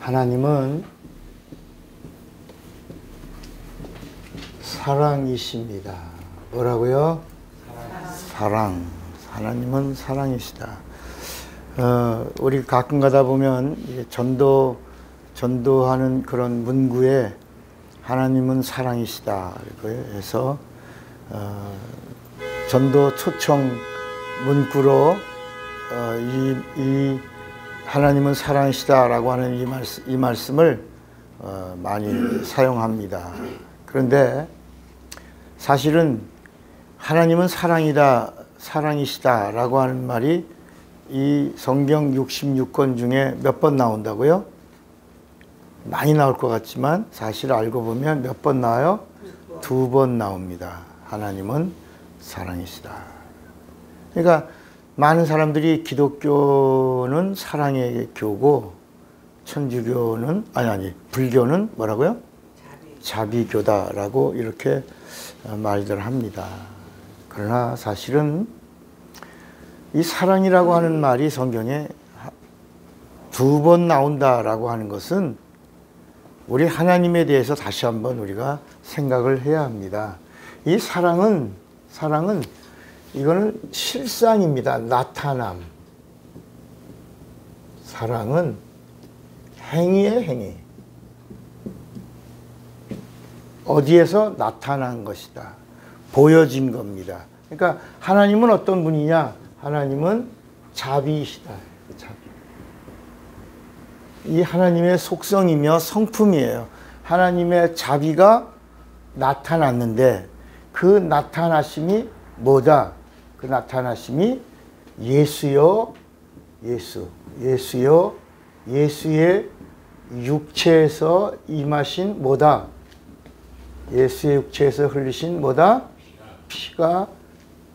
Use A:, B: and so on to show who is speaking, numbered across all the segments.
A: 하나님은 사랑이십니다. 뭐라고요? 사랑. 하나님은 사랑이시다. 우리 가끔 가다 보면 전도하는 그런 문구에 하나님은 사랑이시다 해서 전도 초청 문구로 이 하나님은 사랑이시다라고 하는 이 말씀을 많이 사용합니다. 그런데 사실은 하나님은 사랑이시다라고 하는 말이 이 성경 66권 중에 몇 번 나온다고요? 많이 나올 것 같지만 사실 알고 보면 몇 번 나와요? 2번 나옵니다. 하나님은 사랑이시다. 그러니까 많은 사람들이 기독교는 사랑의 교고 천주교는 불교는 뭐라고요? 자비교다라고 이렇게 말들 합니다. 그러나 사실은 이 사랑이라고 하는 말이 성경에 2번 나온다라고 하는 것은 우리 하나님에 대해서 다시 한번 우리가 생각을 해야 합니다. 이 사랑은 이거는 실상입니다. 나타남. 사랑은 행위의 행위. 어디에서 나타난 것이다. 보여진 겁니다. 그러니까 하나님은 어떤 분이냐? 하나님은 자비이시다. 자비. 이 하나님의 속성이며 성품이에요. 하나님의 자비가 나타났는데 그 나타나심이 뭐다? 그 나타나심이 예수요, 예수요, 예수의 육체에서 임하신 뭐다? 예수의 육체에서 흘리신 뭐다? 피가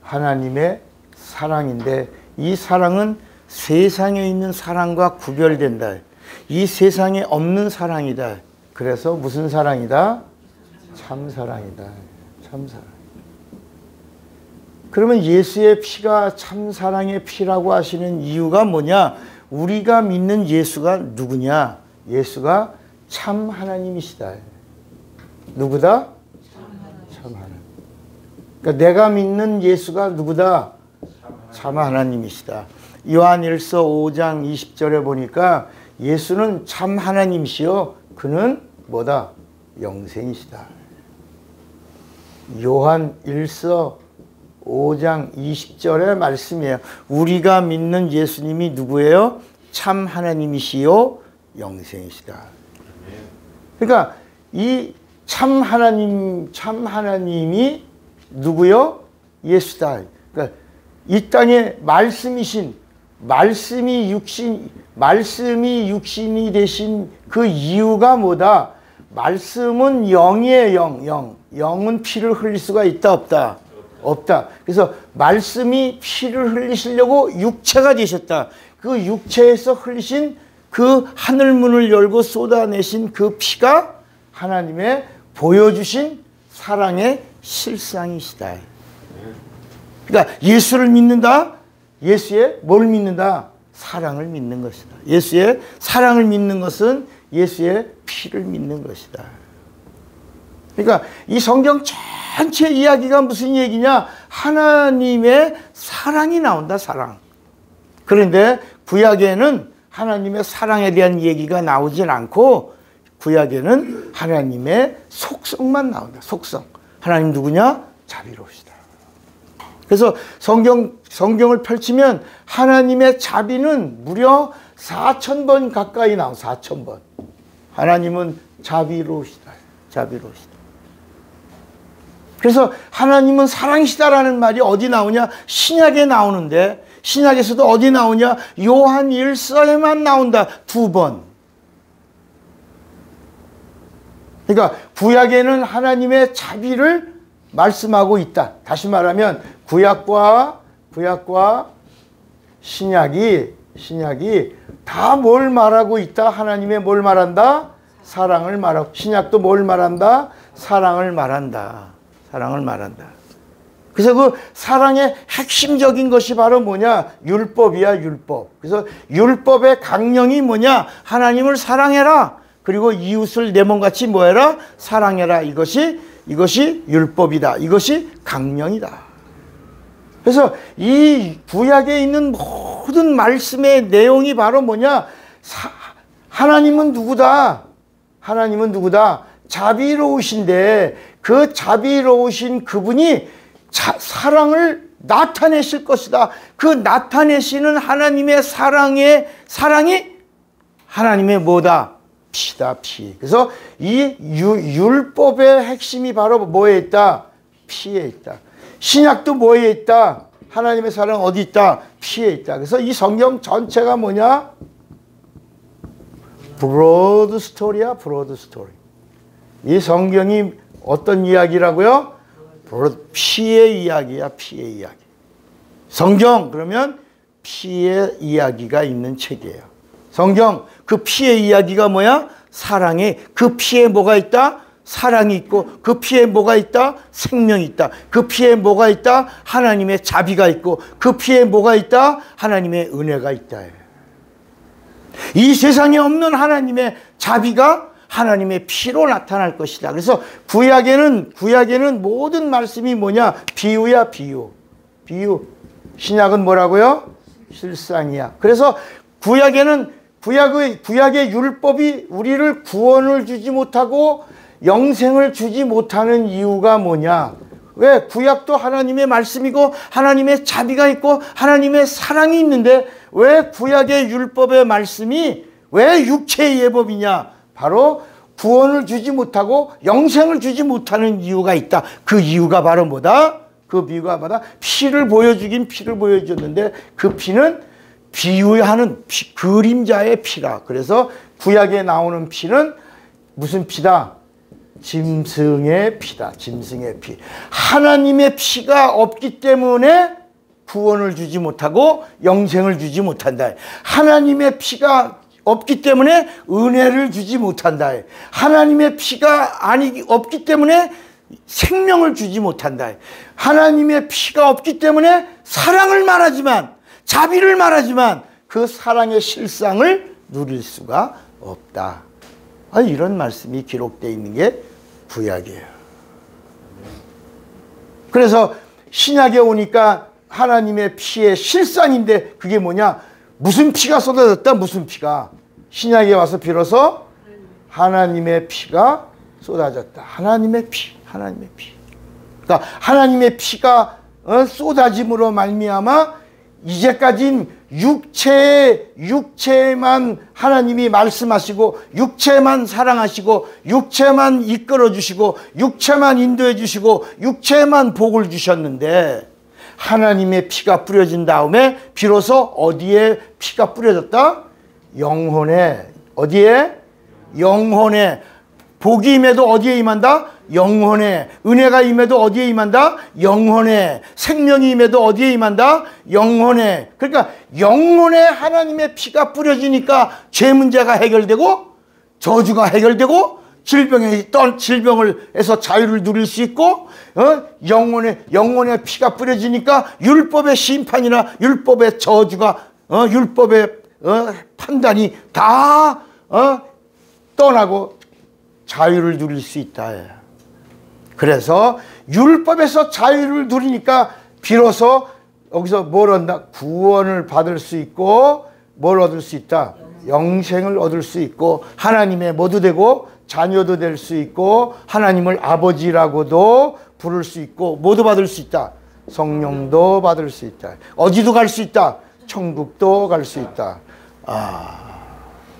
A: 하나님의 사랑인데 이 사랑은 세상에 있는 사랑과 구별된다. 이 세상에 없는 사랑이다. 그래서 무슨 사랑이다? 참사랑이다. 참사랑. 그러면 예수의 피가 참사랑의 피라고 하시는 이유가 뭐냐? 우리가 믿는 예수가 누구냐? 예수가 참 하나님이시다. 누구다? 참 하나님. 그러니까 내가 믿는 예수가 누구다? 참 하나님이시다. 요한 1서 5장 20절에 보니까 예수는 참 하나님이시요 그는 뭐다? 영생이시다. 요한 1서 5장 20절의 말씀이에요. 우리가 믿는 예수님이 누구예요? 참 하나님이시요 영생이시다. 그러니까 이 참 하나님이 누구요? 예수다. 그러니까 이 땅에 말씀이 육신이 되신 그 이유가 뭐다? 말씀은 영이에요, 영. 영은 피를 흘릴 수가 있다, 없다? 없다. 그래서 말씀이 피를 흘리시려고 육체가 되셨다. 그 육체에서 흘리신 그 하늘문을 열고 쏟아내신 그 피가 하나님의 보여주신 사랑의 실상이시다. 그러니까 예수를 믿는다? 예수의 뭘 믿는다? 사랑을 믿는 것이다. 예수의 사랑을 믿는 것은 예수의 피를 믿는 것이다. 그러니까 이 성경 전체 이야기가 무슨 얘기냐? 하나님의 사랑이 나온다, 사랑. 그런데 구약에는 하나님의 사랑에 대한 얘기가 나오진 않고 구약에는 하나님의 속성만 나온다, 속성. 하나님 누구냐? 자비로우시다. 그래서 성경을 펼치면 하나님의 자비는 무려 4,000번 가까이 나와. 4,000번. 하나님은 자비로우시다. 자비로우시다. 그래서 하나님은 사랑이시다라는 말이 어디 나오냐? 신약에 나오는데 신약에서도 어디 나오냐? 요한 1서에만 나온다. 2번. 그러니까 구약에는 하나님의 자비를 말씀하고 있다. 다시 말하면 구약과 신약이 다 뭘 말하고 있다? 하나님의 뭘 말한다? 사랑을 말하고. 신약도 뭘 말한다? 사랑을 말한다. 사랑을 말한다. 그래서 그 사랑의 핵심적인 것이 바로 뭐냐? 율법이야, 율법. 그래서 율법의 강령이 뭐냐? 하나님을 사랑해라. 그리고 이웃을 내 몸같이 뭐해라? 사랑해라. 이것이 율법이다. 이것이 강령이다. 그래서 이 구약에 있는 모든 말씀의 내용이 바로 뭐냐? 하나님은 누구다? 하나님은 누구다? 자비로우신데 그 자비로우신 그분이 사랑을 나타내실 것이다. 그 나타내시는 하나님의 사랑이 하나님의 뭐다? 피다, 피. 그래서 이 율법의 핵심이 바로 뭐에 있다? 피에 있다. 신약도 뭐에 있다? 하나님의 사랑 어디 있다? 피에 있다. 그래서 이 성경 전체가 뭐냐? 브로드 스토리야, 브로드 스토리. 이 성경이 어떤 이야기라고요? 피의 이야기야, 피의 이야기. 성경 그러면 피의 이야기가 있는 책이에요. 성경 그 피의 이야기가 뭐야? 사랑에 그 피에 뭐가 있다? 사랑이 있고 그 피에 뭐가 있다? 생명이 있다. 그 피에 뭐가 있다? 하나님의 자비가 있고 그 피에 뭐가 있다? 하나님의 은혜가 있다. 이 세상에 없는 하나님의 자비가 하나님의 피로 나타날 것이다. 그래서 구약에는 모든 말씀이 뭐냐? 비유야, 비유. 비유. 신약은 뭐라고요? 실상이야. 그래서 구약의 율법이 우리를 구원을 주지 못하고 영생을 주지 못하는 이유가 뭐냐? 왜? 구약도 하나님의 말씀이고 하나님의 자비가 있고 하나님의 사랑이 있는데 왜 구약의 율법의 말씀이 왜 육체의 예법이냐? 바로 구원을 주지 못하고 영생을 주지 못하는 이유가 있다. 그 이유가 바로 뭐다? 그 비유가 뭐다? 피를 보여주긴 피를 보여줬는데 그 피는 비유하는 그림자의 피라. 그래서 구약에 나오는 피는 무슨 피다? 짐승의 피다. 짐승의 피. 하나님의 피가 없기 때문에 구원을 주지 못하고 영생을 주지 못한다. 하나님의 피가 없기 때문에 은혜를 주지 못한다. 하나님의 피가 없기 때문에 생명을 주지 못한다. 하나님의 피가 없기 때문에 사랑을 말하지만 자비를 말하지만 그 사랑의 실상을 누릴 수가 없다. 이런 말씀이 기록되어 있는 게 구약이에요. 그래서 신약에 오니까 하나님의 피의 실상인데 그게 뭐냐? 무슨 피가 쏟아졌다? 무슨 피가? 신약에 와서 비로소 하나님의 피가 쏟아졌다. 하나님의 피, 하나님의 피. 그러니까 하나님의 피가 쏟아짐으로 말미암아 이제까진 육체에만 하나님이 말씀하시고 육체만 사랑하시고 육체만 이끌어 주시고 육체만 인도해 주시고 육체만 복을 주셨는데 하나님의 피가 뿌려진 다음에 비로소 어디에 피가 뿌려졌다? 영혼에. 어디에? 영혼에. 복이 임해도 어디에 임한다? 영혼에. 은혜가 임해도 어디에 임한다? 영혼에. 생명이 임해도 어디에 임한다? 영혼에. 그러니까 영혼에 하나님의 피가 뿌려지니까 죄 문제가 해결되고 저주가 해결되고 질병을 해서 자유를 누릴 수 있고 영혼에 피가 뿌려지니까 율법의 심판이나 율법의 저주가 율법의 판단이 다 떠나고 자유를 누릴 수 있다. 그래서 율법에서 자유를 누리니까 비로소 여기서 뭘 얻나? 구원을 받을 수 있고 뭘 얻을 수 있다? 영생을 얻을 수 있고 하나님의 뭐도 되고 자녀도 될 수 있고 하나님을 아버지라고도 부를 수 있고 뭐도 받을 수 있다? 성령도 받을 수 있다. 어디도 갈 수 있다. 천국도 갈 수 있다.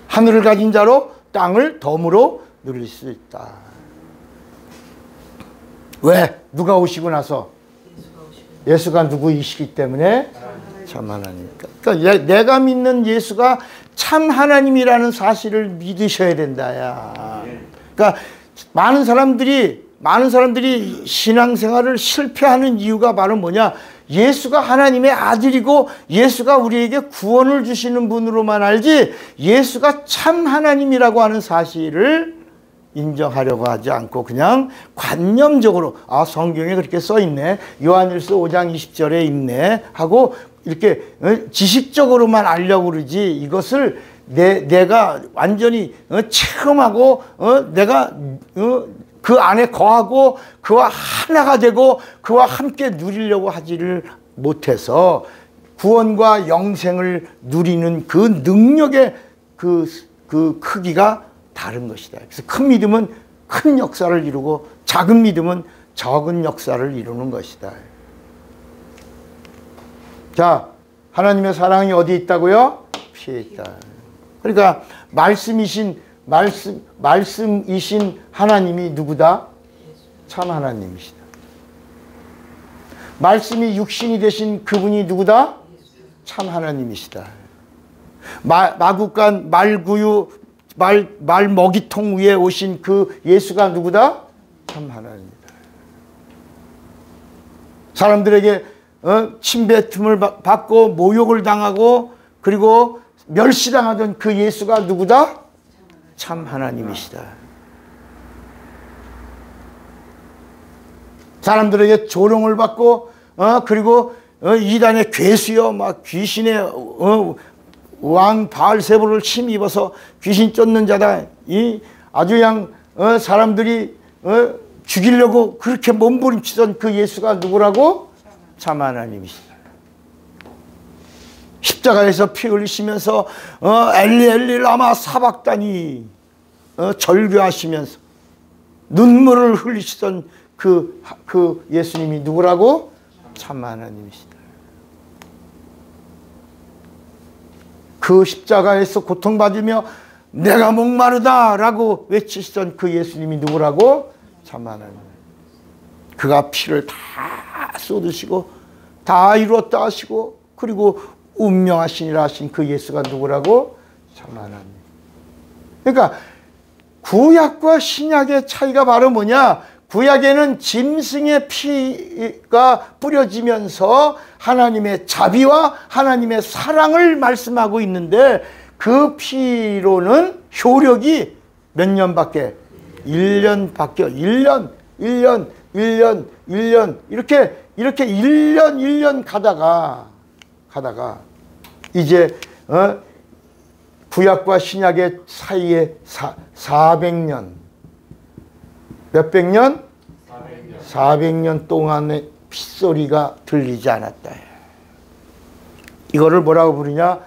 A: 하늘을 가진 자로 땅을 덤으로 누릴 수 있다. 왜? 누가 오시고 나서? 예수가 누구이시기 때문에 참 하나님이니까. 그러니까 내가 믿는 예수가 참 하나님이라는 사실을 믿으셔야 된다. 그러니까 많은 사람들이 신앙생활을 실패하는 이유가 바로 뭐냐? 예수가 하나님의 아들이고 예수가 우리에게 구원을 주시는 분으로만 알지 예수가 참 하나님이라고 하는 사실을 인정하려고 하지 않고 그냥 관념적으로 성경에 그렇게 써 있네, 요한일서 5장 20절에 있네 하고 이렇게 지식적으로만 알려고 그러지, 이것을 내가 완전히 체험하고 내가 그 안에 거하고 그와 하나가 되고 그와 함께 누리려고 하지를 못해서 구원과 영생을 누리는 그 능력의 그 크기가 다른 것이다. 그래서 큰 믿음은 큰 역사를 이루고 작은 믿음은 적은 역사를 이루는 것이다. 자, 하나님의 사랑이 어디 있다고요? 피에 있다. 그러니까 말씀이신 하나님이 누구다? 참 하나님이시다. 말씀이 육신이 되신 그분이 누구다? 참 하나님이시다. 마구간 말구유 말 먹이통 위에 오신 그 예수가 누구다? 참 하나님이다. 사람들에게 침뱉음을 받고 모욕을 당하고 그리고 멸시당하던 그 예수가 누구다? 참 하나님이시다. 사람들에게 조롱을 받고 그리고 이단의 괴수여 막 귀신의 왕 바알세불을 침입어서 귀신 쫓는 자다. 아주 그냥 사람들이 죽이려고 그렇게 몸부림치던 그 예수가 누구라고? 참 하나님이시다. 십자가에서 피 흘리시면서 엘리 엘리 라마 사박다니 절규하시면서 눈물을 흘리시던 그 예수님이 누구라고? 참 하나님이시다. 그 십자가에서 고통받으며 내가 목마르다 라고 외치시던 그 예수님이 누구라고? 참 하나님. 그가 피를 다 쏟으시고 다 이루었다 하시고 그리고 운명하시니라 하신 그 예수가 누구라고? 참 하나님. 그러니까 구약과 신약의 차이가 바로 뭐냐? 구약에는 짐승의 피가 뿌려지면서 하나님의 자비와 하나님의 사랑을 말씀하고 있는데 그 피로는 효력이 몇 년밖에? 1년밖에. 1년 이렇게 1년 가다가 이제 구약과 신약의 사이에 400년 몇백 년? 400년 동안의 핏소리가 들리지 않았다. 이거를 뭐라고 부르냐?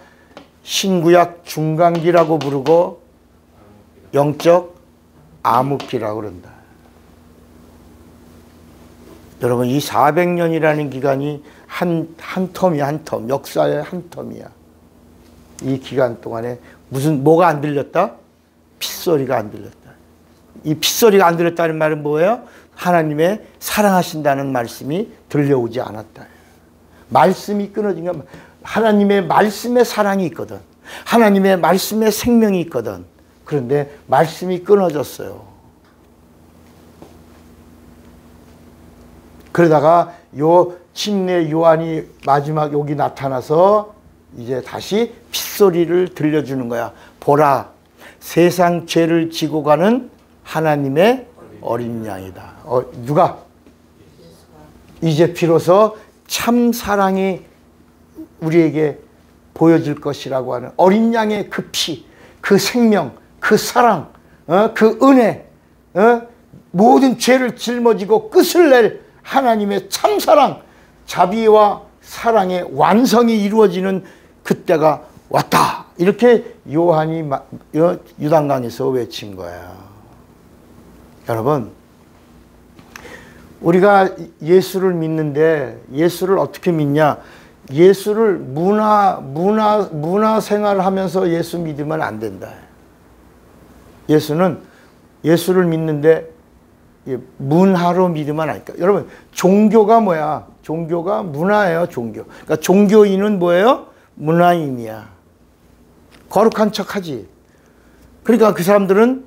A: 신구약 중간기라고 부르고 영적 암흑기라고 그런다. 여러분, 이 400년이라는 기간이 한 텀이야, 한 텀. 역사의 한 텀이야. 이 기간 동안에 뭐가 안 들렸다? 핏소리가 안 들렸다. 이 핏소리가 안 들렸다는 말은 뭐예요? 하나님의 사랑하신다는 말씀이 들려오지 않았다. 말씀이 끊어진 건 하나님의 말씀에 사랑이 있거든. 하나님의 말씀에 생명이 있거든. 그런데 말씀이 끊어졌어요. 그러다가 침례 요한이 마지막 여기 나타나서 이제 다시 핏소리를 들려주는 거야. 보라, 세상 죄를 지고 가는 하나님의 어린 양이다. 누가? 이제 비로소 참 사랑이 우리에게 보여질 것이라고 하는 어린 양의 그 피, 그 생명, 그 사랑, 그 은혜, 모든 죄를 짊어지고 끝을 낼 하나님의 참 사랑, 자비와 사랑의 완성이 이루어지는 그때가 왔다. 이렇게 요한이 유단강에서 외친 거야. 여러분, 우리가 예수를 믿는데 예수를 어떻게 믿냐? 예수를 문화 생활을 하면서 예수 믿으면 안 된다. 예수를 믿는데 문화로 믿으면 안 될까? 여러분, 종교가 뭐야? 종교가 문화예요, 종교. 그러니까 종교인은 뭐예요? 문화인이야. 거룩한 척하지. 그러니까 그 사람들은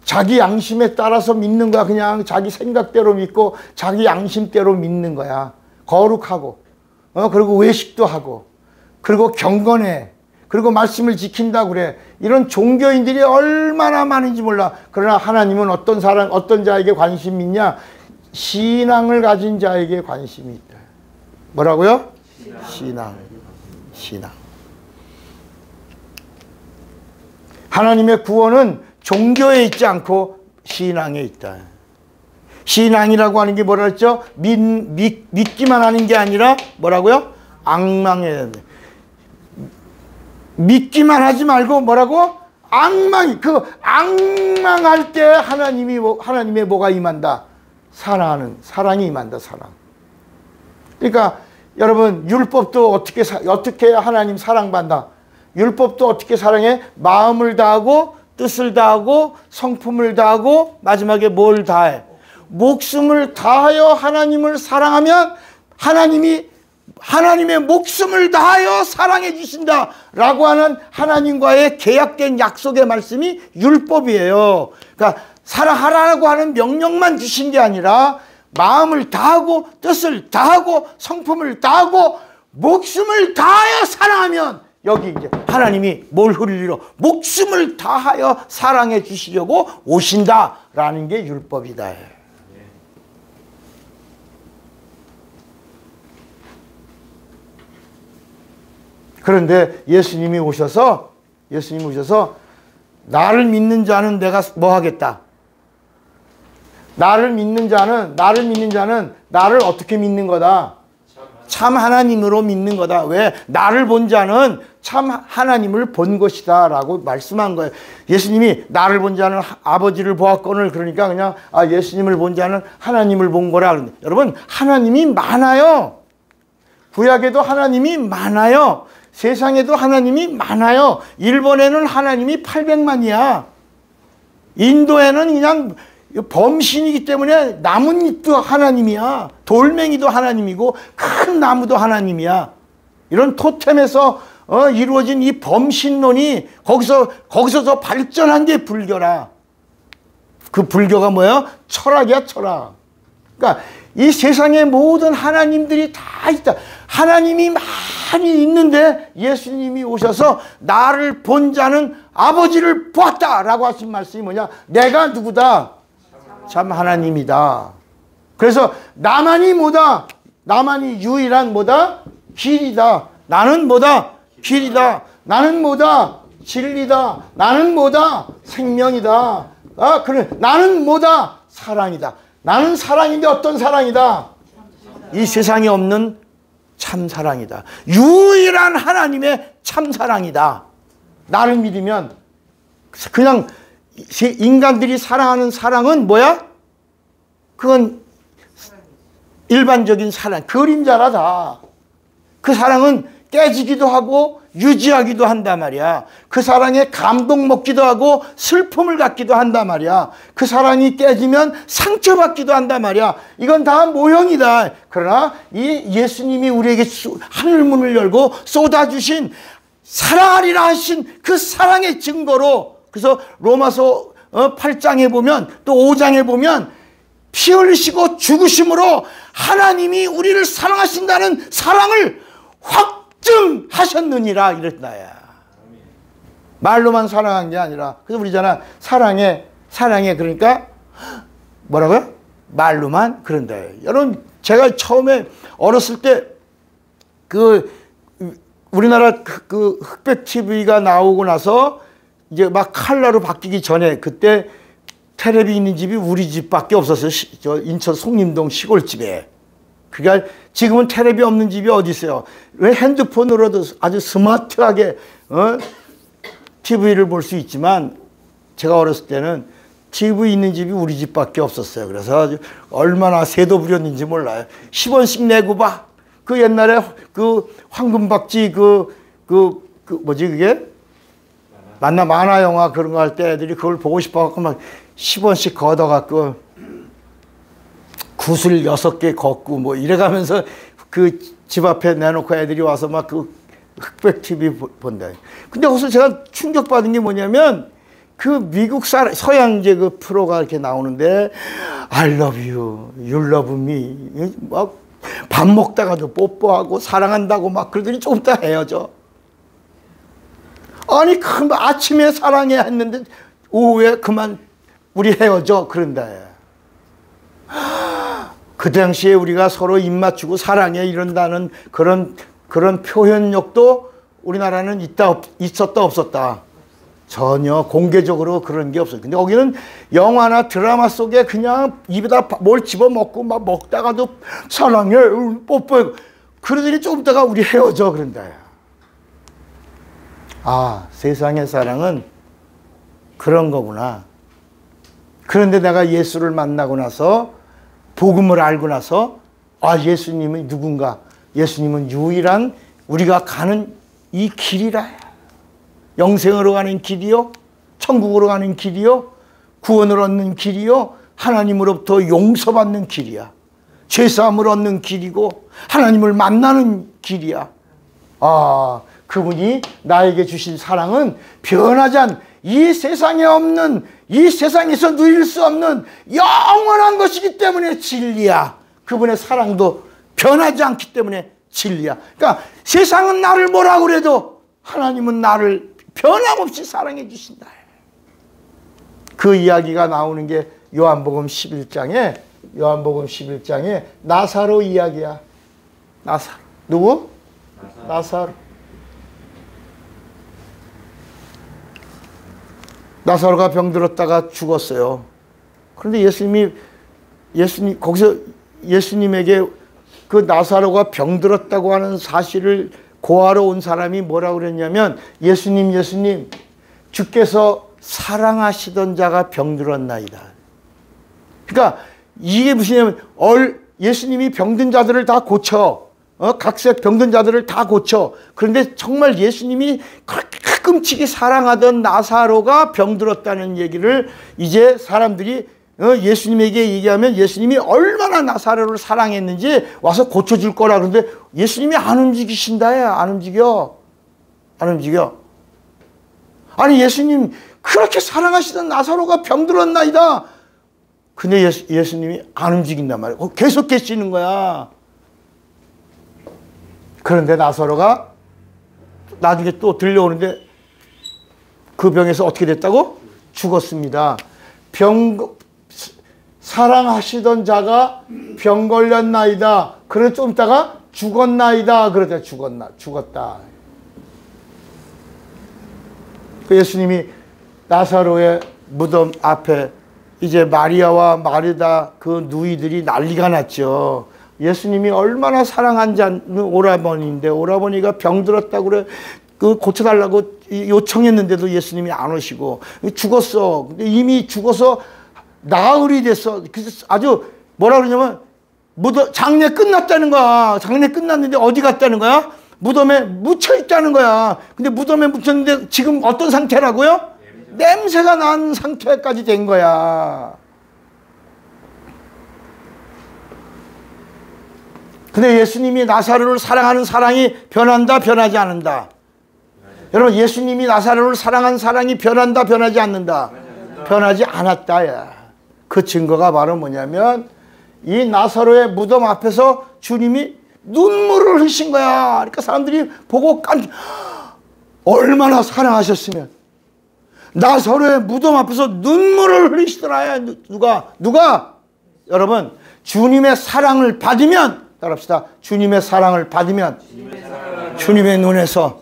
A: 자기 양심에 따라서 믿는 거야. 그냥 자기 생각대로 믿고 자기 양심대로 믿는 거야. 거룩하고 그리고 외식도 하고 그리고 경건해. 그리고 말씀을 지킨다고 그래. 이런 종교인들이 얼마나 많은지 몰라. 그러나 하나님은 어떤 사람, 어떤 자에게 관심이 있냐? 신앙을 가진 자에게 관심이 있다. 뭐라고요? 신앙. 하나님의 구원은 종교에 있지 않고 신앙에 있다. 신앙이라고 하는 게 뭐라 했죠? 믿기만 하는 게 아니라 뭐라고요? 악망에. 믿기만 하지 말고 뭐라고? 악망할 때 하나님의 뭐가 임한다? 사랑이 임한다, 사랑. 그러니까 여러분, 율법도 어떻게 하나님 사랑받나? 율법도 어떻게 사랑해? 마음을 다하고, 뜻을 다하고, 성품을 다하고, 마지막에 뭘 다해? 목숨을 다하여 하나님을 사랑하면 하나님의 목숨을 다하여 사랑해 주신다 라고 하는 하나님과의 계약된 약속의 말씀이 율법이에요. 그러니까 사랑하라고 하는 명령만 주신 게 아니라 마음을 다하고 뜻을 다하고 성품을 다하고 목숨을 다하여 사랑하면 여기 이제 하나님이 뭘 흘리러 목숨을 다하여 사랑해 주시려고 오신다라는 게 율법이다. 그런데 예수님이 오셔서 나를 믿는 자는 내가 뭐 하겠다? 나를 믿는 자는 나를 어떻게 믿는 거다? 참 하나님으로 믿는 거다. 왜? 나를 본 자는 참 하나님을 본 것이다 라고 말씀한 거예요. 예수님이 나를 본 자는 아버지를 보았거늘, 그러니까 그냥 예수님을 본 자는 하나님을 본 거라. 그러는데 여러분, 하나님이 많아요. 구약에도 하나님이 많아요. 세상에도 하나님이 많아요. 일본에는 하나님이 800만이야. 인도에는 그냥 범신이기 때문에 나뭇잎도 하나님이야. 돌멩이도 하나님이고 큰 나무도 하나님이야. 이런 토템에서 이루어진 이 범신론이 거기서 발전한 게 불교라. 그 불교가 뭐야? 철학이야, 철학. 그러니까 이 세상의 모든 하나님들이 다 있다. 하나님이 많이 있는데 예수님이 오셔서 나를 본 자는 아버지를 보았다라고 하신 말씀이 뭐냐? 내가 누구다? 참 하나님이다. 그래서 나만이 뭐다? 나만이 유일한 뭐다? 길이다. 나는 뭐다? 길이다. 나는 뭐다? 진리다. 나는 뭐다? 생명이다. 그래. 나는 뭐다? 사랑이다. 나는 사랑인데 어떤 사랑이다? 이 세상에 없는 참 사랑이다. 유일한 하나님의 참 사랑이다. 나를 믿으면 그냥 인간들이 사랑하는 사랑은 뭐야? 그건 일반적인 사랑, 그림자라 다. 그 사랑은 깨지기도 하고 유지하기도 한단 말이야. 그 사랑에 감동 먹기도 하고 슬픔을 갖기도 한단 말이야. 그 사랑이 깨지면 상처받기도 한단 말이야. 이건 다 모형이다. 그러나 이 예수님이 우리에게 하늘문을 열고 쏟아주신 사랑하리라 하신 그 사랑의 증거로, 그래서 로마서 8장에 보면 또 5장에 보면 피 흘리시고 죽으심으로 하나님이 우리를 사랑하신다는 사랑을 확증하셨느니라 이랬다야. 말로만 사랑한 게 아니라. 그래서 우리잖아, 사랑해 그러니까 뭐라고요? 말로만 그런다. 여러분, 제가 처음에 어렸을 때 그 우리나라 그 흑백 TV가 나오고 나서 이제 막 칼라로 바뀌기 전에, 그때 텔레비 있는 집이 우리 집밖에 없었어요. 저 인천 송림동 시골집에. 그러니까 지금은 텔레비 없는 집이 어디 있어요? 왜 핸드폰으로도 아주 스마트하게 TV를 볼 수 있지만, 제가 어렸을 때는 TV 있는 집이 우리 집밖에 없었어요. 그래서 아주 얼마나 새도 부렸는지 몰라요. 10원씩 내고 막 그 옛날에 그 황금박쥐 뭐지 그게? 만화 영화 그런 거 할 때 애들이 그걸 보고 싶어갖고 막 10원씩 걷어갖고 구슬 6개 걷고 뭐 이래가면서 그 집 앞에 내놓고 애들이 와서 막 그 흑백 TV 본다. 근데 거기서 제가 충격받은 게 뭐냐면, 그 미국 서양제 그 프로가 이렇게 나오는데 I love you, you love me, 막 밥 먹다가도 뽀뽀하고 사랑한다고 막 그러더니 좀 이따 헤어져. 아니 아침에 사랑해 했는데 오후에 그만 우리 헤어져 그런다. 그 당시에 우리가 서로 입 맞추고 사랑해 이런다는 그런 표현력도 우리나라는 있었다 없었다. 전혀 공개적으로 그런 게 없어요. 근데 거기는 영화나 드라마 속에 그냥 입에다 뭘 집어먹고 막 먹다가도 사랑해 뽀뽀해 그러더니 좀 있다가 우리 헤어져 그런다. 아, 세상의 사랑은 그런 거구나. 그런데 내가 예수를 만나고 나서 복음을 알고 나서 아, 예수님은 누군가? 예수님은 유일한 우리가 가는 이 길이라. 영생으로 가는 길이요, 천국으로 가는 길이요, 구원을 얻는 길이요, 하나님으로부터 용서받는 길이야. 죄사함을 얻는 길이고 하나님을 만나는 길이야. 아, 그분이 나에게 주신 사랑은 변하지 않은 이 세상에 없는, 이 세상에서 누릴 수 없는 영원한 것이기 때문에 진리야. 그분의 사랑도 변하지 않기 때문에 진리야. 그러니까 세상은 나를 뭐라 그래도 하나님은 나를 변함없이 사랑해 주신다. 그 이야기가 나오는 게 요한복음 11장에 나사로 이야기야. 나사로. 누구? 나사로. 나사로가 병들었다가 죽었어요. 그런데 거기서 예수님에게 그 나사로가 병들었다고 하는 사실을 고하러 온 사람이 뭐라고 그랬냐면 예수님 주께서 사랑하시던 자가 병들었나이다. 그러니까 이게 무슨 예수님이 병든 자들을 다 고쳐. 각색 병든 자들을 다 고쳐. 그런데 정말 예수님이 그렇게 가끔씩이 사랑하던 나사로가 병들었다는 얘기를 이제 사람들이 예수님에게 얘기하면 예수님이 얼마나 나사로를 사랑했는지 와서 고쳐줄 거라. 그런데 예수님이 안 움직이신다. 안 움직여. 아니 예수님 그렇게 사랑하시던 나사로가 병들었나이다. 근데 예수님이 안 움직인단 말이야. 계속 계시는 거야. 그런데 나사로가 나중에 또 들려오는데 그 병에서 어떻게 됐다고? 죽었습니다. 사랑하시던 자가 병 걸렸나이다. 그래 좀 있다가 죽었나이다. 그러다 죽었다. 그 예수님이 나사로의 무덤 앞에 이제 마리아와 마르다 그 누이들이 난리가 났죠. 예수님이 얼마나 사랑한지 오라버니인데 오라버니가 병들었다고 그래 그 고쳐달라고 요청했는데도 예수님이 안 오시고 죽었어. 근데 이미 죽어서 나흘이 됐어. 그래서 아주 뭐라 그러냐면 장례 끝났다는 거야. 장례 끝났는데 어디 갔다는 거야? 무덤에 묻혀 있다는 거야. 근데 무덤에 묻혔는데 지금 어떤 상태라고요? 냄새가 난 상태까지 된 거야. 근데 예수님이 나사로를 사랑하는 사랑이 변한다, 변하지 않는다. 여러분, 예수님이 나사로를 사랑한 사랑이 변한다, 변하지 않는다. 변하지 않았다. 그 증거가 바로 뭐냐면 이 나사로의 무덤 앞에서 주님이 눈물을 흘리신 거야. 그러니까 사람들이 보고 얼마나 사랑하셨으면 나사로의 무덤 앞에서 눈물을 흘리시더라. 누가? 여러분, 주님의 사랑을 받으면 따라합시다. 주님의 사랑을 받으면 주님의 눈에서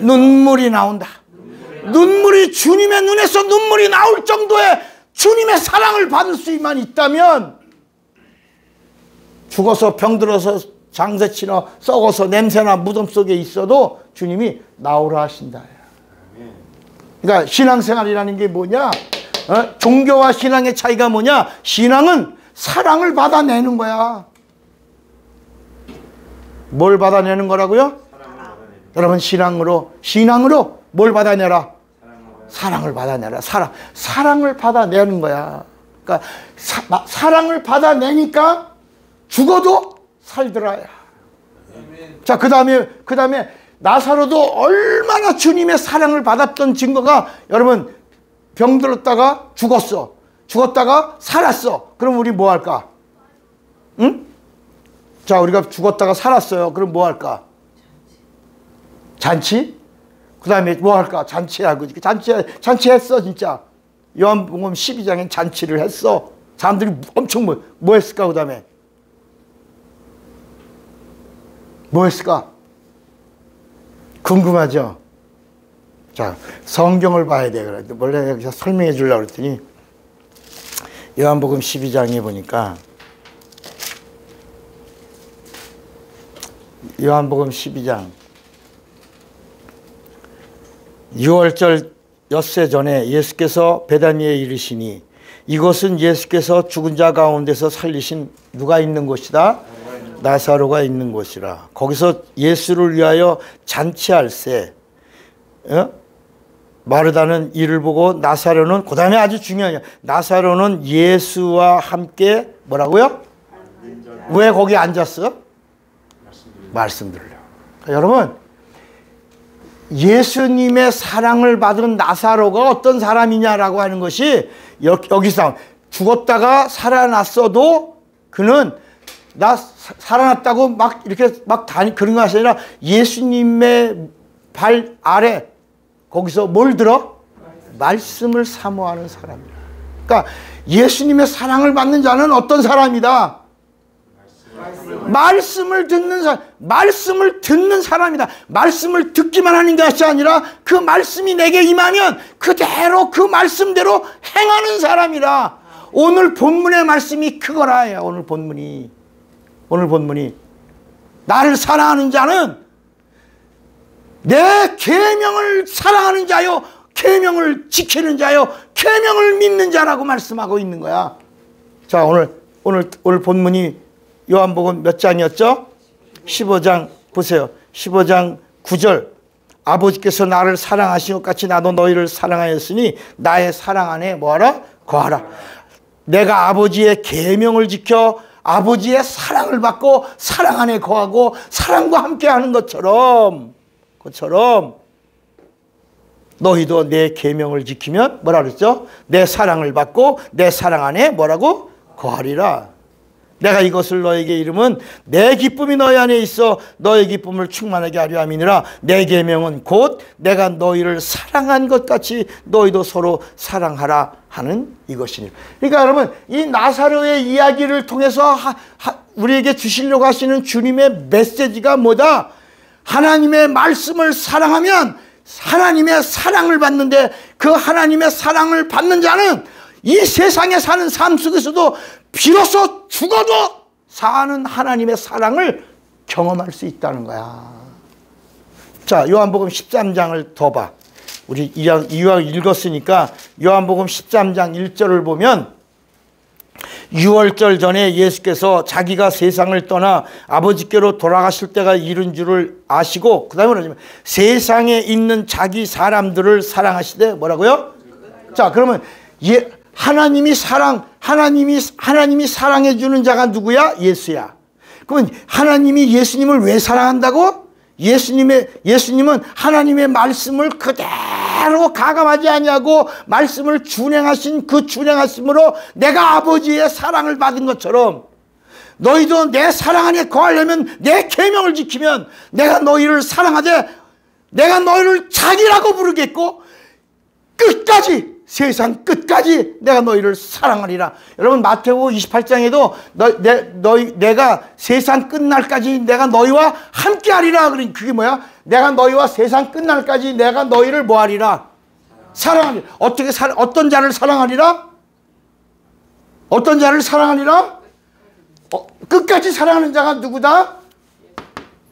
A: 눈물이 나온다. 눈물이 주님의 눈에서 눈물이 나올 정도의 주님의 사랑을 받을 수만 있다면 죽어서 병들어서 장사치나 썩어서 냄새나 무덤 속에 있어도 주님이 나오라 하신다. 그러니까 신앙생활이라는 게 뭐냐? 종교와 신앙의 차이가 뭐냐? 신앙은 사랑을 받아내는 거야. 뭘 받아내는 거라고요? 여러분, 신앙으로 뭘 받아내라? 사랑을 받아내라. 사랑을 받아내는 거야. 그러니까 사랑을 받아내니까 죽어도 살더라. 자, 그 다음에 나사로도 얼마나 주님의 사랑을 받았던 증거가, 여러분, 병들었다가 죽었어. 죽었다가 살았어. 그럼 우리 뭐 할까? 응? 자, 우리가 죽었다가 살았어요. 그럼 뭐 할까? 잔치? 그 다음에 뭐 할까? 잔치하고. 잔치했어, 진짜. 요한복음 12장엔 잔치를 했어. 사람들이 엄청 뭐 했을까, 그 다음에? 뭐 했을까? 궁금하죠? 자, 성경을 봐야 돼. 그래. 원래 여기서 설명해 주려고 그랬더니, 요한복음 12장에 보니까, 요한복음 12장, 6월절 엿새 전에 예수께서 베다니에 이르시니, 이곳은 예수께서 죽은 자 가운데서 살리신 누가 있는 곳이다? 나사로가 있는 곳이라. 거기서 예수를 위하여 잔치할세. 마르다는 이를 보고 나사로는, 그 다음에 아주 중요해요. 나사로는 예수와 함께 뭐라고요? 왜 거기 앉았어? 말씀 들으려. 그러니까 여러분, 예수님의 사랑을 받은 나사로가 어떤 사람이냐라고 하는 것이 여기서 죽었다가 살아났어도 그는 나 살아났다고 막 이렇게 막 그런 것이 아니라 예수님의 발 아래 거기서 뭘 들어? 말씀을 사모하는 사람이라. 그러니까 예수님의 사랑을 받는 자는 어떤 사람이다? 말씀을 듣는 사람, 말씀을 듣는 사람이다. 말씀을 듣기만 하는 것이 아니라 그 말씀이 내게 임하면 그대로 그 말씀대로 행하는 사람이라. 오늘 본문의 말씀이 그거라. 오늘 본문이 나를 사랑하는 자는 내 계명을 사랑하는 자요, 계명을 지키는 자요, 계명을 믿는 자라고 말씀하고 있는 거야. 자, 오늘 본문이 요한복음 몇 장이었죠? 15장 보세요. 15장 9절. 아버지께서 나를 사랑하신 것 같이 나도 너희를 사랑하였으니 나의 사랑 안에 뭐하라? 거하라. 내가 아버지의 계명을 지켜 아버지의 사랑을 받고 사랑 안에 거하고 사랑과 함께하는 것처럼 너희도 내 계명을 지키면 뭐라 그랬죠? 내 사랑을 받고 내 사랑 안에 뭐라고? 거하리라. 내가 이것을 너에게 이름은 내 기쁨이 너희 안에 있어 너의 기쁨을 충만하게 하려 함이니라. 내 계명은 곧 내가 너희를 사랑한 것 같이 너희도 서로 사랑하라 하는 이것이니. 그러니까 여러분, 이 나사로의 이야기를 통해서 우리에게 주시려고 하시는 주님의 메시지가 뭐다? 하나님의 말씀을 사랑하면 하나님의 사랑을 받는데, 그 하나님의 사랑을 받는 자는 이 세상에 사는 삶 속에서도 비로소 죽어도 사는 하나님의 사랑을 경험할 수 있다는 거야. 자, 요한복음 13장을 더 봐. 우리 이왕 읽었으니까 요한복음 13장 1절을 보면, 6월절 전에 예수께서 자기가 세상을 떠나 아버지께로 돌아가실 때가 이른 줄을 아시고, 그 다음에 뭐냐면 세상에 있는 자기 사람들을 사랑하시되 뭐라고요? 자, 그러면 하나님이 사랑해 주는 자가 누구야? 예수야. 그러면 하나님이 예수님을 왜 사랑한다고? 예수님은 하나님의 말씀을 그대로 가감하지 아니하고 말씀을 준행하신 그 준행하심으로 내가 아버지의 사랑을 받은 것처럼 너희도 내 사랑 안에 거하려면 내 계명을 지키면 내가 너희를 사랑하되 내가 너희를 자기라고 부르겠고 끝까지, 세상 끝까지 내가 너희를 사랑하리라. 여러분, 마태복음 28장에도 내가 세상 끝날까지 내가 너희와 함께하리라. 그러니 그게 뭐야? 내가 너희와 세상 끝날까지 내가 너희를 뭐하리라? 사랑하리라. 어떤 자를 사랑하리라? 어떤 자를 사랑하리라? 끝까지 사랑하는 자가 누구다?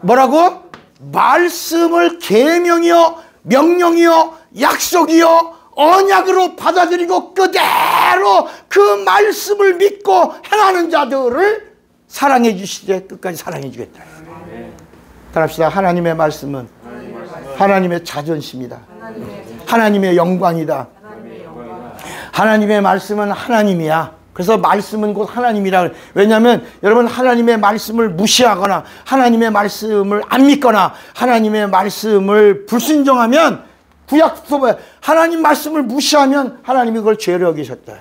A: 뭐라고? 말씀을 계명이요, 명령이요, 약속이요, 언약으로 받아들이고 그대로 그 말씀을 믿고 행하는 자들을 사랑해 주시되 끝까지 사랑해 주겠다. 따라합시다. 하나님의 말씀은 하나님의 자존심이다. 하나님의 영광이다. 하나님의 말씀은 하나님이야. 그래서 말씀은 곧 하나님이라. 왜냐하면 여러분, 하나님의 말씀을 무시하거나 하나님의 말씀을 안 믿거나 하나님의 말씀을 불순종하면, 구약서에 하나님 말씀을 무시하면 하나님이 그걸 죄로 여기셨다.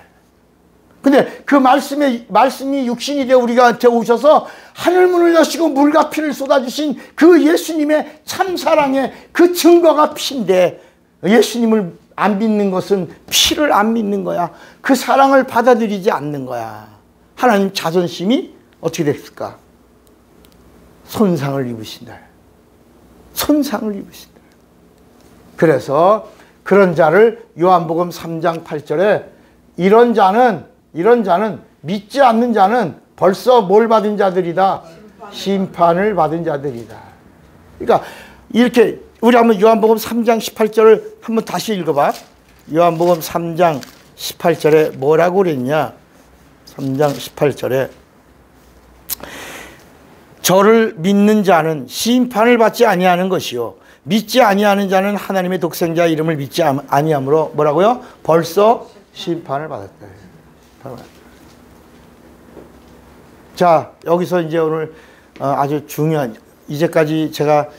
A: 근데 그 말씀이 육신이 되어 우리한테 오셔서 하늘문을 여시고 물과 피를 쏟아주신 그 예수님의 참사랑의 그 증거가 피인데, 예수님을 안 믿는 것은 피를 안 믿는 거야. 그 사랑을 받아들이지 않는 거야. 하나님 자존심이 어떻게 됐을까? 손상을 입으신다. 손상을 입으신다. 그래서 그런 자를 요한복음 3장 8절에 이런 자는 믿지 않는 자는 벌써 뭘 받은 자들이다? 심판을 받은 자들이다. 그러니까 이렇게 우리 한번 요한복음 3장 18절을 한번 다시 읽어봐. 요한복음 3장 18절에 뭐라고 그랬냐? 3장 18절에 저를 믿는 자는 심판을 받지 아니하는 것이요 믿지 아니하는 자는 하나님의 독생자 이름을 믿지 아니하므로 뭐라고요? 벌써 심판을 받았다. 자, 여기서 이제 오늘 아주 중요한, 이제까지 제가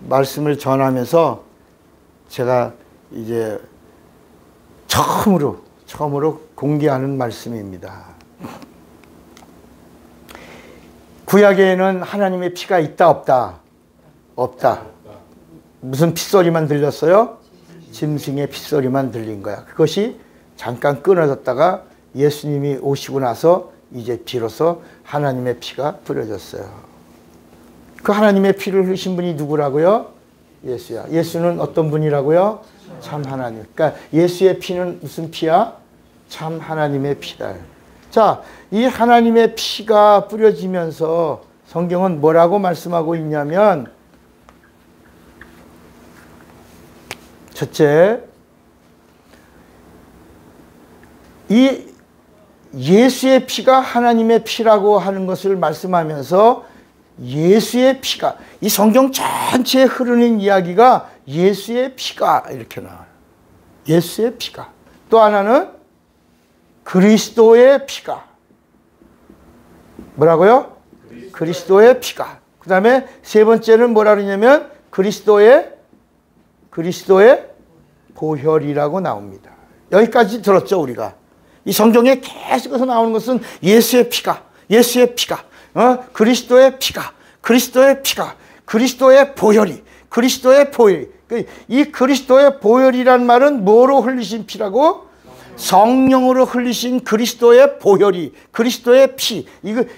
A: 말씀을 전하면서 제가 이제 처음으로 공개하는 말씀입니다. 구약에는 하나님의 피가 있다 없다? 없다. 무슨 핏소리만 들렸어요? 짐승의 핏소리만 들린 거야. 그것이 잠깐 끊어졌다가 예수님이 오시고 나서 이제 비로소 하나님의 피가 뿌려졌어요. 그 하나님의 피를 흘리신 분이 누구라고요? 예수야. 예수는 어떤 분이라고요? 참 하나님. 그러니까 예수의 피는 무슨 피야? 참 하나님의 피다. 자, 이 하나님의 피가 뿌려지면서 성경은 뭐라고 말씀하고 있냐면, 첫째, 이 예수의 피가 하나님의 피라고 하는 것을 말씀하면서 예수의 피가, 이 성경 전체에 흐르는 이야기가 예수의 피가 이렇게 나와요. 예수의 피가. 또 하나는 그리스도의 피가. 뭐라고요? 그리스도의 피가. 그 다음에 세 번째는 뭐라 그러냐면 그리스도의 보혈이라고 나옵니다. 여기까지 들었죠, 우리가. 이 성경에 계속해서 나오는 것은 예수의 피가, 그리스도의 피가, 그리스도의 보혈이, 그리스도의 보혈이. 이 그리스도의 보혈이란 말은 뭐로 흘리신 피라고? 성령으로 흘리신 그리스도의 보혈이, 그리스도의 피.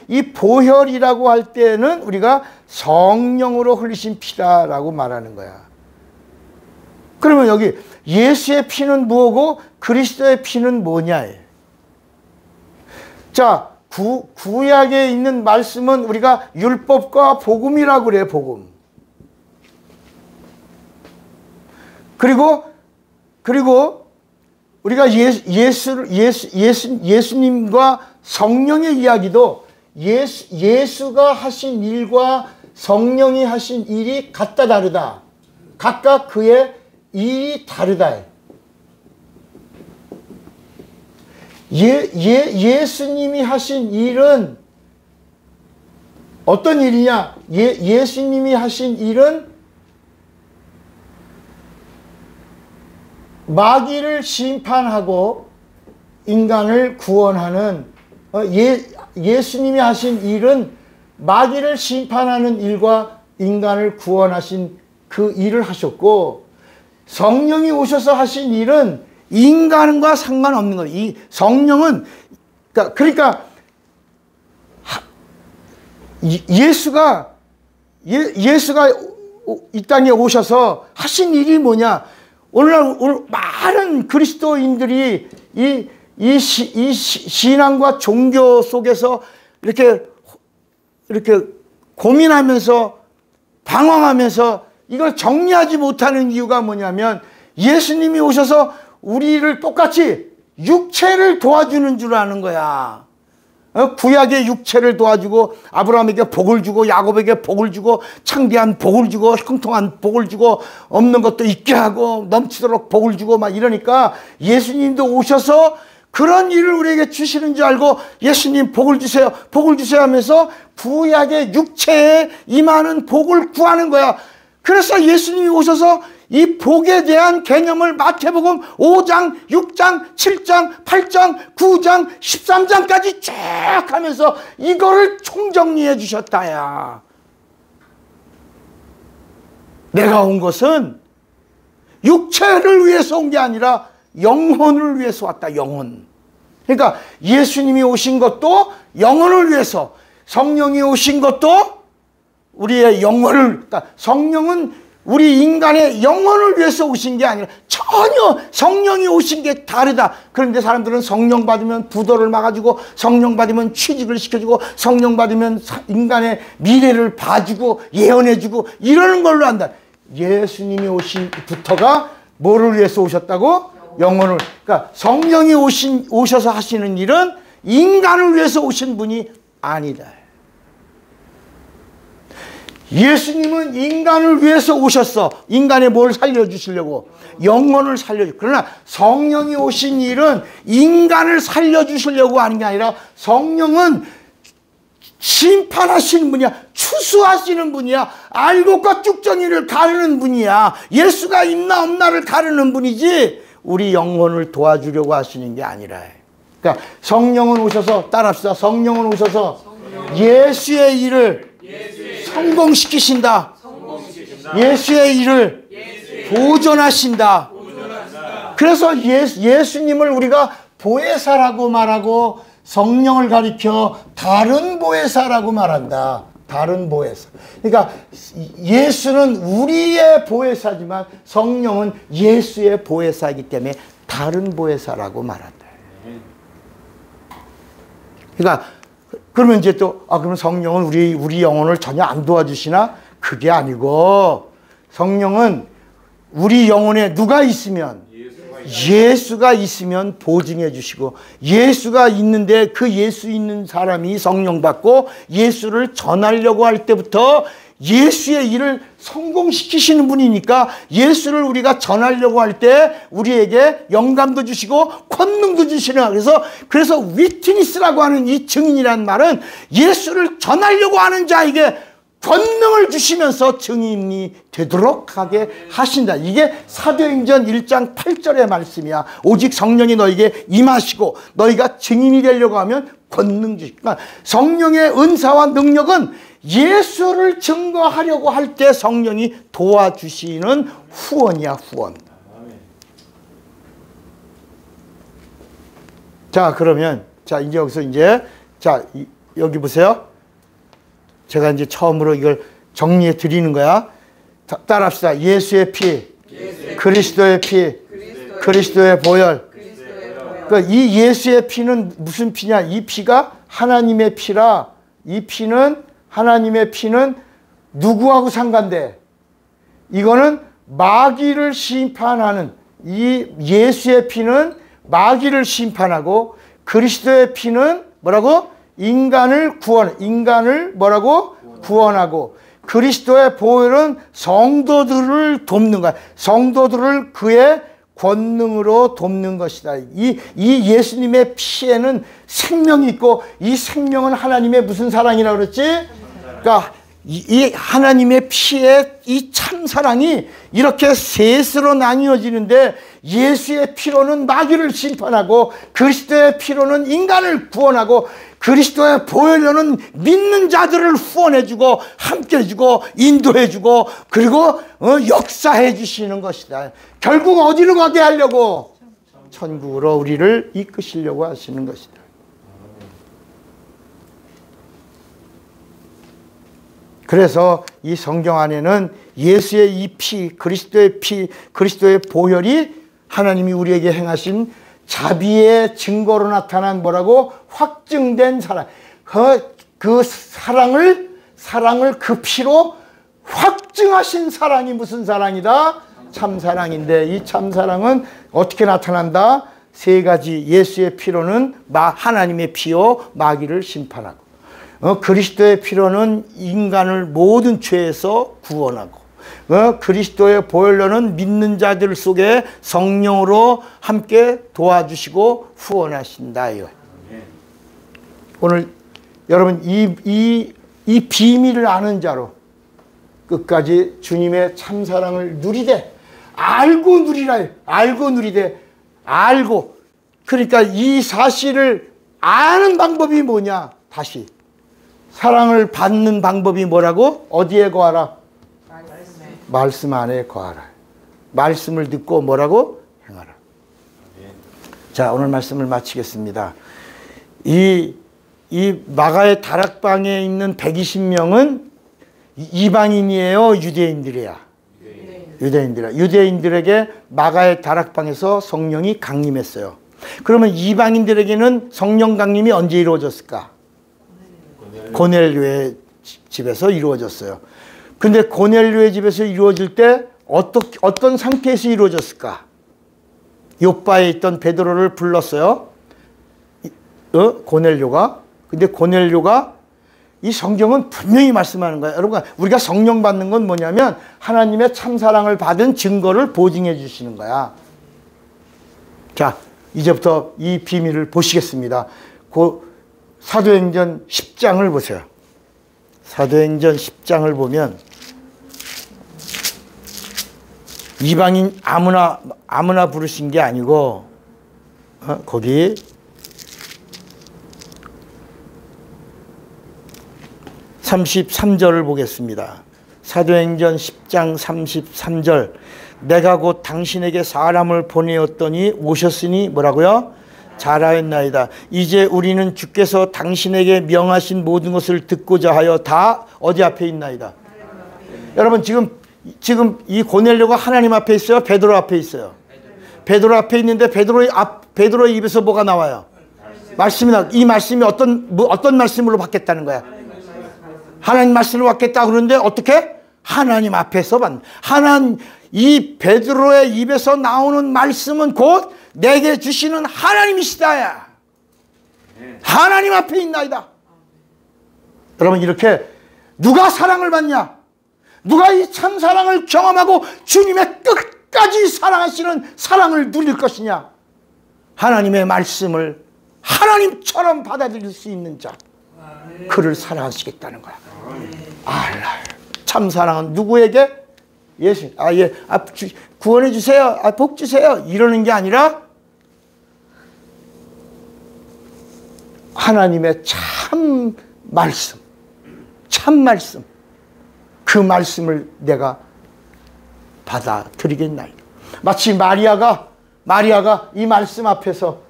A: 이 보혈이라고 할 때는 우리가 성령으로 흘리신 피다라고 말하는 거야. 그러면 여기 예수의 피는 뭐고 그리스도의 피는 뭐냐? 자, 구약에 있는 말씀은 우리가 율법과 복음이라고 그래요, 복음. 그리고 우리가 예수님과 성령의 이야기도 예수가 하신 일과 성령이 하신 일이 같다 다르다. 각각 그의 일이 다르다. 예수님이 하신 일은 어떤 일이냐? 예수님이 하신 일은 마귀를 심판하고 인간을 구원하는, 예수님이 하신 일은 마귀를 심판하는 일과 인간을 구원하신 그 일을 하셨고, 성령이 오셔서 하신 일은 인간과 상관없는 거예요. 이 성령은, 그러니까 예수가 이 땅에 오셔서 하신 일이 뭐냐? 오늘 많은 그리스도인들이 이 신앙과 종교 속에서 이렇게 고민하면서 방황하면서 이걸 정리하지 못하는 이유가 뭐냐면, 예수님이 오셔서 우리를 똑같이 육체를 도와주는 줄 아는 거야. 구약의 육체를 도와주고 아브라함에게 복을 주고 야곱에게 복을 주고 창대한 복을 주고 형통한 복을 주고 없는 것도 있게 하고 넘치도록 복을 주고 막 이러니까, 예수님도 오셔서 그런 일을 우리에게 주시는 줄 알고 예수님 복을 주세요 하면서 구약의 육체에 임하는 복을 구하는 거야. 그래서 예수님이 오셔서 이 복에 대한 개념을 마태복음 5장, 6장, 7장, 8장, 9장, 13장까지 쭉 하면서 이거를 총정리해 주셨다야. 내가 온 것은 육체를 위해서 온 게 아니라 영혼을 위해서 왔다. 영혼. 그러니까 예수님이 오신 것도 영혼을 위해서, 성령이 오신 것도 우리의 영혼을, 그러니까 성령은 우리 인간의 영혼을 위해서 오신 게 아니라 전혀 성령이 오신 게 다르다. 그런데 사람들은 성령 받으면 부도를 막아주고, 성령 받으면 취직을 시켜주고, 성령 받으면 인간의 미래를 봐주고 예언해주고 이러는 걸로 한다. 예수님이 오신부터가 뭐를 위해서 오셨다고? 영혼을. 그러니까 성령이 오셔서 하시는 일은 인간을 위해서 오신 분이 아니다. 예수님은 인간을 위해서 오셨어. 인간의 뭘 살려주시려고? 영혼을 살려주. 그러나 성령이 오신 일은 인간을 살려주시려고 하는 게 아니라 성령은 심판하시는 분이야. 추수하시는 분이야. 알곡과 쭉정이를 가르는 분이야. 예수가 있나 없나를 가르는 분이지 우리 영혼을 도와주려고 하시는 게 아니라. 그러니까 성령은 오셔서, 따라합시다. 성령은 오셔서 예수의 일을 성공시키신다. 예수의 일을 보존하신다. 그래서 예수님을 우리가 보혜사라고 말하고 성령을 가리켜 다른 보혜사라고 말한다. 다른 보혜사. 그러니까 예수는 우리의 보혜사지만 성령은 예수의 보혜사이기 때문에 다른 보혜사라고 말한다. 그러니까 그러면 이제 또 그럼 성령은 우리 영혼을 전혀 안 도와주시나? 그게 아니고 성령은 우리 영혼에 누가 있으면 예수가 있으면 보증해 주시고, 예수가 있는데 그 예수 있는 사람이 성령 받고 예수를 전하려고 할 때부터 예수의 일을 성공시키시는 분이니까 예수를 우리가 전하려고 할 때 우리에게 영감도 주시고 권능도 주시는. 그래서 위트니스라고 하는 이 증인이라는 말은 예수를 전하려고 하는 자에게 권능을 주시면서 증인이 되도록 하게 하신다. 이게 사도행전 1장 8절의 말씀이야. 오직 성령이 너에게 임하시고 너희가 증인이 되려고 하면 권능 주시고. 그러니까 성령의 은사와 능력은 예수를 증거하려고 할 때 성령이 도와주시는 후원이야, 후원. 자, 그러면 이제 여기서 여기 보세요. 제가 이제 처음으로 이걸 정리해 드리는 거야. 따라합시다. 예수의 피, 그리스도의 피, 그리스도의 보혈. 그러니까 이 예수의 피는 무슨 피냐? 이 피가 하나님의 피라. 이 피는, 하나님의 피는 누구하고 상관돼? 이거는 마귀를 심판하는, 이 예수의 피는 마귀를 심판하고, 그리스도의 피는 뭐라고? 인간을 뭐라고? 구원하고, 그리스도의 보혈은 성도들을 돕는 거야. 성도들을 그의 권능으로 돕는 것이다. 이 예수님의 피에는 생명이 있고, 이 생명은 하나님의 무슨 사랑이라고 그랬지? 그러니까 이 하나님의 피의 이 참사랑이 이렇게 셋으로 나뉘어지는데, 예수의 피로는 마귀를 심판하고, 그리스도의 피로는 인간을 구원하고, 그리스도의 보혈로는 믿는 자들을 후원해주고 함께해주고 인도해주고 그리고 역사해 주시는 것이다. 결국 어디로 가게 하려고? 천국으로 우리를 이끄시려고 하시는 것이다. 그래서 이 성경 안에는 예수의 이 피, 그리스도의 피, 그리스도의 보혈이 하나님이 우리에게 행하신 자비의 증거로 나타난 뭐라고? 확증된 사랑. 그 사랑을 그 피로 확증하신 사랑이 무슨 사랑이다? 참사랑인데, 이 참사랑은 어떻게 나타난다? 세 가지. 예수의 피로는 하나님의 피요 마귀를 심판하고, 그리스도의 피로는 인간을 모든 죄에서 구원하고, 그리스도의 보혈로는 믿는 자들 속에 성령으로 함께 도와주시고 후원하신다요. 오늘 여러분 이 비밀을 아는 자로, 끝까지 주님의 참사랑을 누리되 알고 누리라. 알고 누리되 알고. 그러니까 이 사실을 아는 방법이 뭐냐. 다시 사랑을 받는 방법이 뭐라고? 어디에 거하라? 말씀 안에 거하라. 말씀을 듣고 뭐라고? 행하라. 자, 오늘 말씀을 마치겠습니다. 이 마가의 다락방에 있는 120명은 이방인이에요? 유대인들이야? 유대인들이야. 유대인들에게 마가의 다락방에서 성령이 강림했어요. 그러면 이방인들에게는 성령 강림이 언제 이루어졌을까? 고넬료의 집에서 이루어졌어요. 근데 고넬료의 집에서 이루어질 때 어떤 상태에서 이루어졌을까? 요바에 있던 베드로를 불렀어요. 고넬료가. 근데 고넬료가 이 성경은 분명히 말씀하는 거예요. 여러분, 우리가 성령 받는 건 뭐냐면 하나님의 참사랑을 받은 증거를 보증해 주시는 거야. 자, 이제부터 이 비밀을 보시겠습니다. 사도행전 10장을 보세요. 사도행전 10장을 보면 이방인 아무나 부르신 게 아니고 거기 (33절을) 보겠습니다. 사도행전 10장 33절. 내가 곧 당신에게 사람을 보내었더니 오셨으니 뭐라고요? 잘하였나이다. 이제 우리는 주께서 당신에게 명하신 모든 것을 듣고자 하여 다 어디 앞에 있나이다. 여러분, 지금 이 고넬료가 하나님 앞에 있어요? 베드로 앞에 있어요? 베드로 앞에 있는데 베드로의 입에서 뭐가 나와요? 말씀이 나와요. 이 말씀이 어떤 말씀으로 받겠다는 거야? 하나님 말씀을 받겠다 그러는데 어떻게? 하나님 앞에서 이 베드로의 입에서 나오는 말씀은 곧 내게 주시는 하나님이시다야. 하나님 앞에 있나이다. 여러분, 이렇게 누가 사랑을 받냐? 누가 이 참사랑을 경험하고 주님의 끝까지 사랑하시는 사랑을 누릴 것이냐? 하나님의 말씀을 하나님처럼 받아들일 수 있는 자, 그를 사랑하시겠다는 거야. 참사랑은 누구에게? 예수. 구원해 주세요. 복 주세요. 이러는 게 아니라 하나님의 참 말씀, 그 말씀을 내가 받아들이겠나이다. 마치 마리아가 이 말씀 앞에서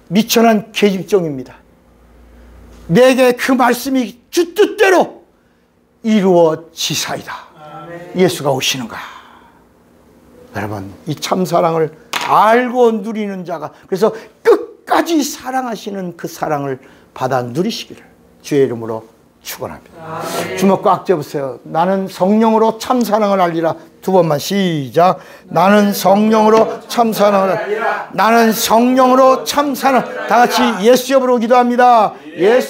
A: 미천한 계집종입니다. 내게 그 말씀이 주 뜻대로 이루어지사이다. 예수가 오시는 거야. 여러분, 이 참사랑을 알고 누리는 자가, 그래서 끝까지 사랑하시는 그 사랑을 받아 누리시기를 주의 이름으로 축원합니다. 주먹 꽉 쥐어보세요. 나는 성령으로 참사랑을 알리라. 두 번만 시작. 나는 성령으로 참사랑을 알리라. 나는 성령으로 참사랑. 다 같이 예수 이름으로 기도합니다. 예수